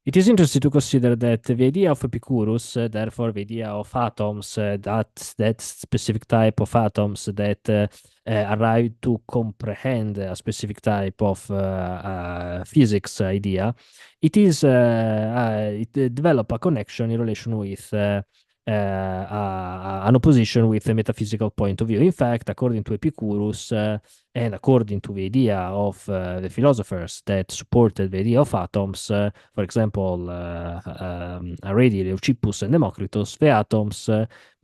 It is interesting to consider that the idea of Epicurus, therefore the idea of atoms, that specific type of atoms that arrive to comprehend a specific type of physics idea, it develop a connection in relation with an opposition with a metaphysical point of view. In fact, according to Epicurus, and according to the idea of the philosophers that supported the idea of atoms, for example, already Leucippus and Democritus, the atoms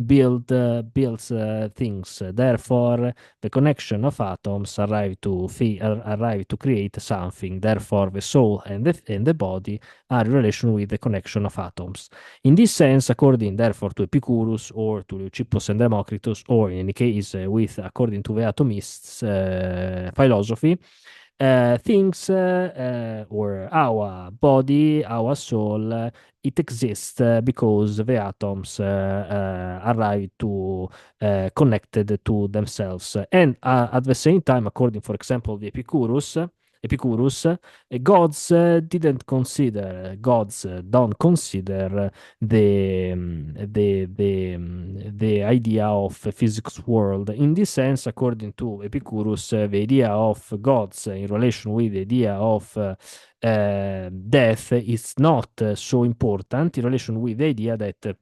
builds things. Therefore, the connection of atoms arrive to create something. Therefore, the soul and the body are in relation with the connection of atoms. In this sense, according therefore to Epicurus or to Leucippus and Democritus, or in any case with according to the atomists' philosophy, things or our body, our soul, it exists because the atoms arrive to connected to themselves. And at the same time, according, for example, the Epicurus, gods don't consider the idea of a physics world. In this sense, according to Epicurus, the idea of gods in relation with the idea of death is not so important in relation with the idea that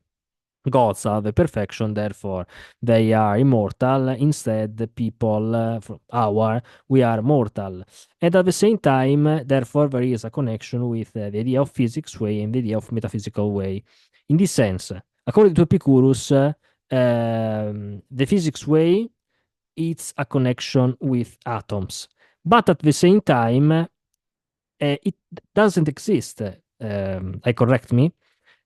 gods are the perfection, therefore they are immortal. Instead, the people, we are mortal. And at the same time, therefore, there is a connection with the idea of physics way and the idea of metaphysical way. In this sense, according to Epicurus, the physics way it's a connection with atoms, but at the same time, it doesn't exist. I correct me.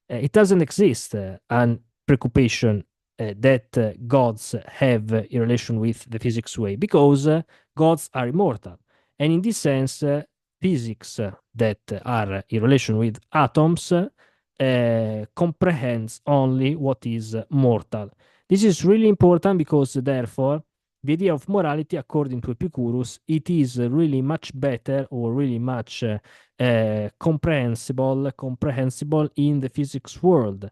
It doesn't exist an preoccupation that gods have in relation with the physics way because gods are immortal. And in this sense, physics that are in relation with atoms comprehends only what is mortal. This is really important because, therefore, the idea of morality, according to Epicurus, it is really much better or really much comprehensible in the physics world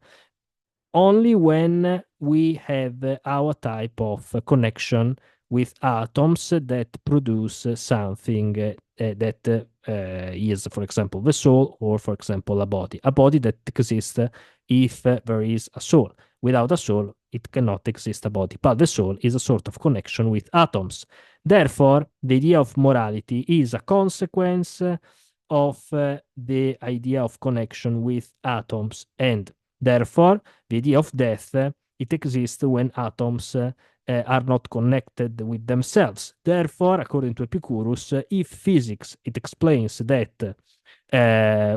only when we have our type of connection with atoms that produce something that is, for example, the soul, or for example, a body that exists if there is a soul. Without a soul, it cannot exist a body, but the soul is a sort of connection with atoms. Therefore, the idea of morality is a consequence of the idea of connection with atoms, and therefore the idea of death it exists when atoms are not connected with themselves. Therefore, according to Epicurus, if physics it explains that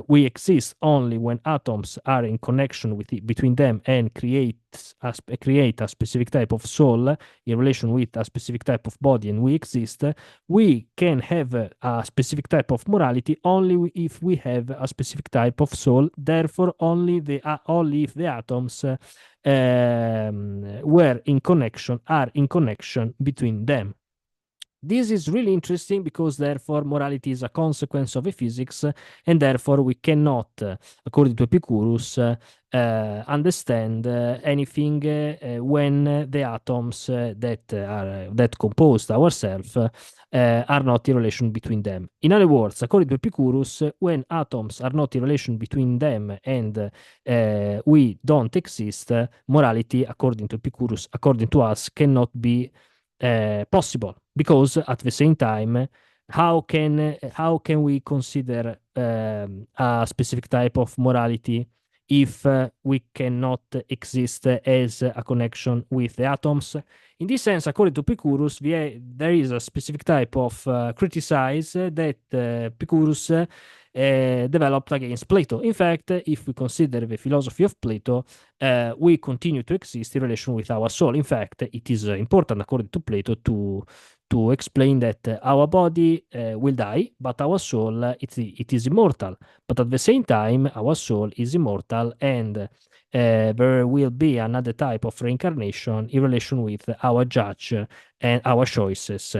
we exist only when atoms are in connection between them and create a specific type of soul in relation with a specific type of body, and we exist, we can have a specific type of morality only if we have a specific type of soul. Therefore, only if the atoms are in connection between them. This is really interesting because, therefore, morality is a consequence of a physics, and therefore we cannot, according to Epicurus, understand anything when the atoms that composed ourselves are not in relation between them. In other words, according to Epicurus, when atoms are not in relation between them and we don't exist, morality, according to Epicurus, according to us, cannot be possible because at the same time, how can we consider a specific type of morality if we cannot exist as a connection with the atoms? In this sense, according to Epicurus, there is a specific type of criticize that Epicurus developed against Plato. In fact, if we consider the philosophy of Plato, we continue to exist in relation with our soul. In fact, it is important, according to Plato, to explain that our body will die, but our soul it is immortal. But at the same time, our soul is immortal, and there will be another type of reincarnation in relation with our judge and our choices.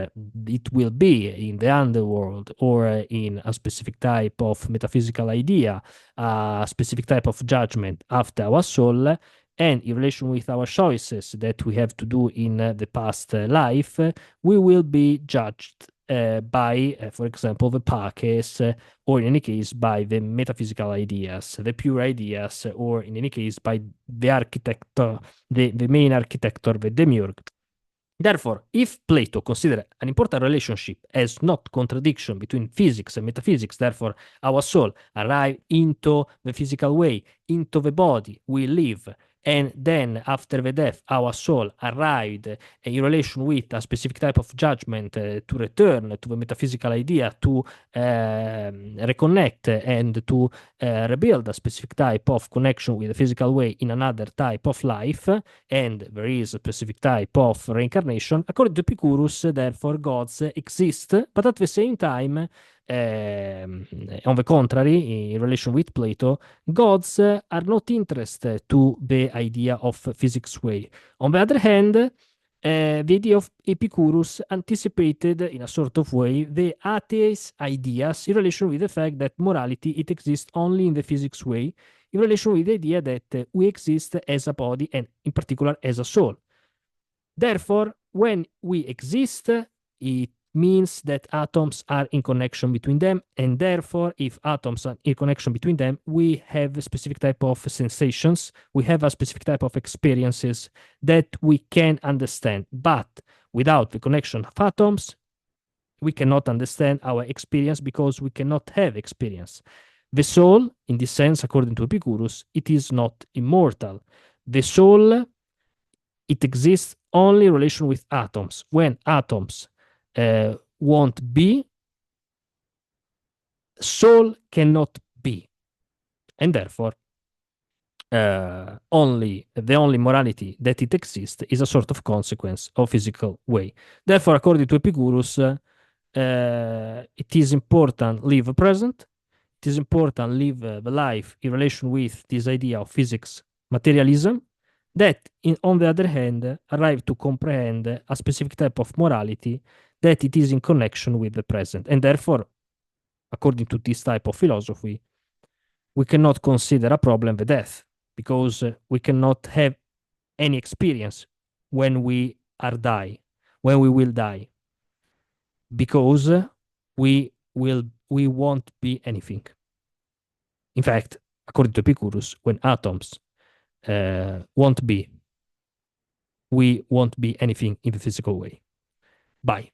It will be in the underworld or in a specific type of metaphysical idea, a specific type of judgment after our soul. And in relation with our choices that we have to do in the past life, we will be judged by, for example, the parques, or in any case by the metaphysical ideas, the pure ideas, or in any case by the architect, the main architect or the demiurge. Therefore, if Plato considered an important relationship as not contradiction between physics and metaphysics, therefore our soul arrive into the physical way, into the body, we live, and then after the death, our soul arrived in relation with a specific type of judgment to return to the metaphysical idea, to reconnect and to rebuild a specific type of connection with the physical way in another type of life, and there is a specific type of reincarnation. According to Epicurus, therefore, gods exist, but at the same time, on the contrary, in relation with Plato, gods are not interested to the idea of physics way. On the other hand, the idea of Epicurus anticipated, in a sort of way, the atheist ideas in relation with the fact that morality it exists only in the physics way, in relation with the idea that we exist as a body and, in particular, as a soul. Therefore, when we exist, it means that atoms are in connection between them, and therefore, if atoms are in connection between them, we have a specific type of sensations, we have a specific type of experiences that we can understand. But without the connection of atoms, we cannot understand our experience because we cannot have experience. The soul, in this sense, according to Epicurus, it is not immortal. The soul, it exists only in relation with atoms. When atoms won't be, soul cannot be. And therefore, only the only morality that it exists is a sort of consequence of physical way. Therefore, according to Epicurus, it is important live present. It is important live the life in relation with this idea of physics materialism, that on the other hand arrive to comprehend a specific type of morality that it is in connection with the present. And therefore, according to this type of philosophy, we cannot consider a problem the death, because we cannot have any experience when we are die, when we will die, because we won't be anything. In fact, according to Epicurus, when atoms won't be, we won't be anything in the physical way. Bye.